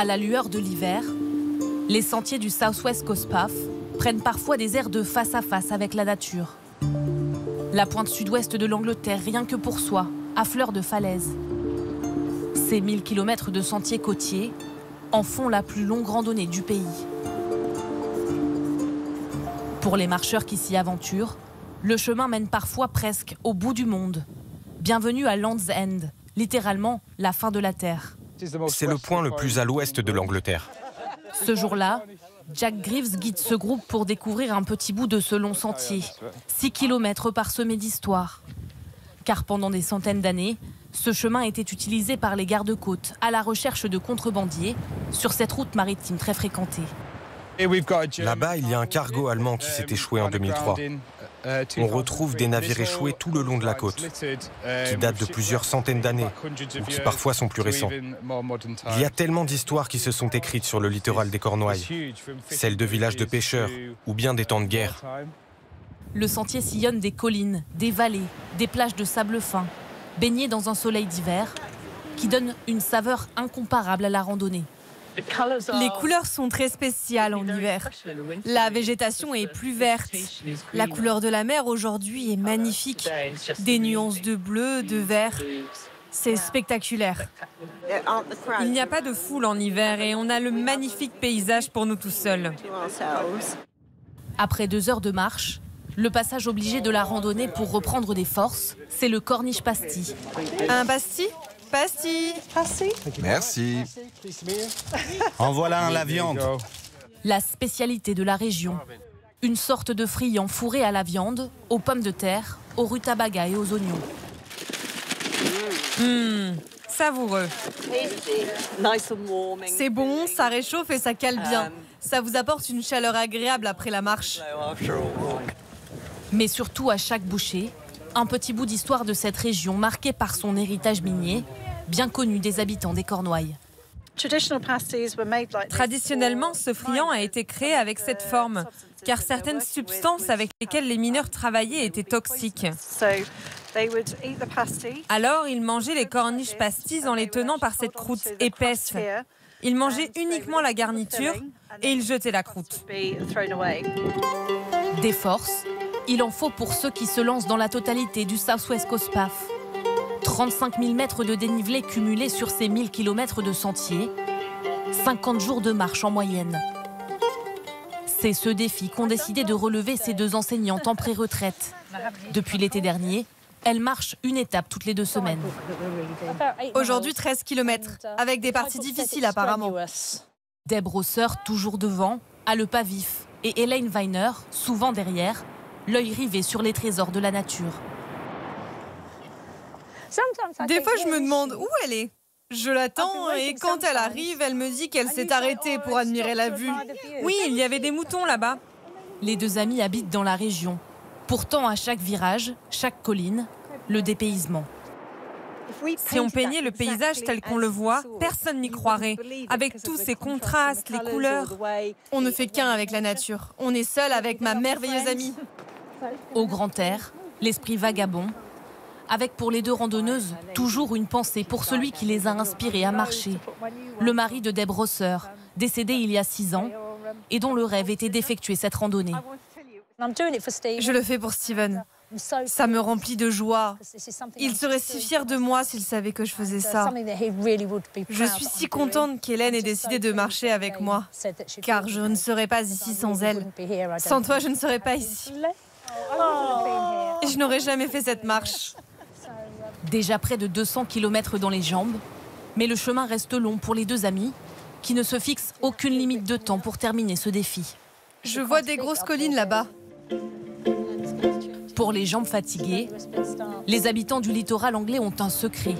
À la lueur de l'hiver, les sentiers du Southwest Coast Path prennent parfois des airs de face à face avec la nature. La pointe sud-ouest de l'Angleterre, rien que pour soi, à fleur de falaise. Ces 1000 km de sentiers côtiers en font la plus longue randonnée du pays. Pour les marcheurs qui s'y aventurent, le chemin mène parfois presque au bout du monde. Bienvenue à Land's End, littéralement la fin de la Terre. C'est le point le plus à l'ouest de l'Angleterre. Ce jour-là, Jack Greaves guide ce groupe pour découvrir un petit bout de ce long sentier, 6 km parsemés d'histoire. Car pendant des centaines d'années, ce chemin était utilisé par les gardes-côtes à la recherche de contrebandiers sur cette route maritime très fréquentée. Là-bas, il y a un cargo allemand qui s'est échoué en 2003. On retrouve des navires échoués tout le long de la côte, qui datent de plusieurs centaines d'années, ou qui parfois sont plus récents. Il y a tellement d'histoires qui se sont écrites sur le littoral des Cornouailles, celles de villages de pêcheurs, ou bien des temps de guerre. Le sentier sillonne des collines, des vallées, des plages de sable fin, baignées dans un soleil d'hiver, qui donne une saveur incomparable à la randonnée. Les couleurs sont très spéciales en hiver. La végétation est plus verte. La couleur de la mer aujourd'hui est magnifique. Des nuances de bleu, de vert. C'est spectaculaire. Il n'y a pas de foule en hiver et on a le magnifique paysage pour nous tout seuls. Après 2 heures de marche, le passage obligé de la randonnée pour reprendre des forces, c'est le Cornish Pasty. Un pasty ? Pasty. Merci. En voilà un, la viande. La spécialité de la région. Une sorte de friand fourré à la viande, aux pommes de terre, aux rutabagas et aux oignons. Savoureux. C'est bon, ça réchauffe et ça cale bien. Ça vous apporte une chaleur agréable après la marche. Mais surtout à chaque bouchée, un petit bout d'histoire de cette région marquée par son héritage minier, bien connu des habitants des Cornouailles. Traditionnellement, ce friand a été créé avec cette forme, car certaines substances avec lesquelles les mineurs travaillaient étaient toxiques. Alors, ils mangeaient les Cornish pasties en les tenant par cette croûte épaisse. Ils mangeaient uniquement la garniture et ils jetaient la croûte. Des forces, il en faut pour ceux qui se lancent dans la totalité du Southwest Coast Path. 35 000 mètres de dénivelé cumulés sur ces 1000 km de sentiers, 50 jours de marche en moyenne. C'est ce défi qu'ont décidé de relever ces 2 enseignantes en pré-retraite. Depuis l'été dernier, elles marchent une étape toutes les 2 semaines. Aujourd'hui, 13 km, avec des parties difficiles apparemment. Deb Rosser, toujours devant, a le pas vif, et Elaine Weiner, souvent derrière, l'œil rivé sur les trésors de la nature. Des fois, je me demande où elle est. Je l'attends et quand elle arrive, elle me dit qu'elle s'est arrêtée pour admirer la vue. Oui, il y avait des moutons là-bas. Les 2 amies habitent dans la région. Pourtant, à chaque virage, chaque colline, le dépaysement. Si on peignait le paysage tel qu'on le voit, personne n'y croirait. Avec tous ces contrastes, les couleurs. On ne fait qu'un avec la nature. On est seul avec ma merveilleuse amie. Au grand air, l'esprit vagabond, avec pour les 2 randonneuses toujours une pensée pour celui qui les a inspirées à marcher. Le mari de Deb Rosser, décédé il y a 6 ans, et dont le rêve était d'effectuer cette randonnée. Je le fais pour Steven. Ça me remplit de joie. Il serait si fier de moi s'il savait que je faisais ça. Je suis si contente qu'Hélène ait décidé de marcher avec moi, car je ne serais pas ici sans elle. Sans toi, je ne serais pas ici. Et je n'aurais jamais fait cette marche. Déjà près de 200 km dans les jambes, mais le chemin reste long pour les 2 amies, qui ne se fixent aucune limite de temps pour terminer ce défi. Je vois des grosses collines là-bas. Pour les jambes fatiguées, les habitants du littoral anglais ont un secret.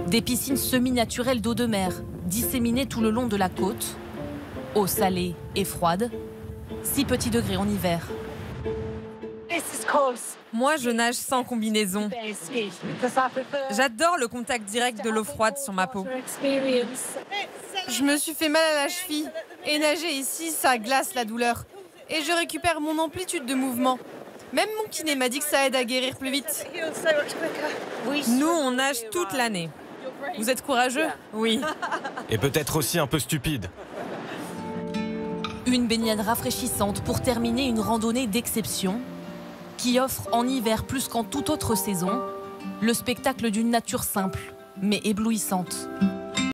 Des piscines semi-naturelles d'eau de mer, disséminées tout le long de la côte. Eau salée et froide, 6 petits degrés en hiver. Moi, je nage sans combinaison. J'adore le contact direct de l'eau froide sur ma peau. Je me suis fait mal à la cheville. Et nager ici, ça glace la douleur. Et je récupère mon amplitude de mouvement. Même mon kiné m'a dit que ça aide à guérir plus vite. Nous, on nage toute l'année. Vous êtes courageux? Oui. Et peut-être aussi un peu stupide. Une baignade rafraîchissante pour terminer une randonnée d'exception qui offre en hiver plus qu'en toute autre saison le spectacle d'une nature simple mais éblouissante.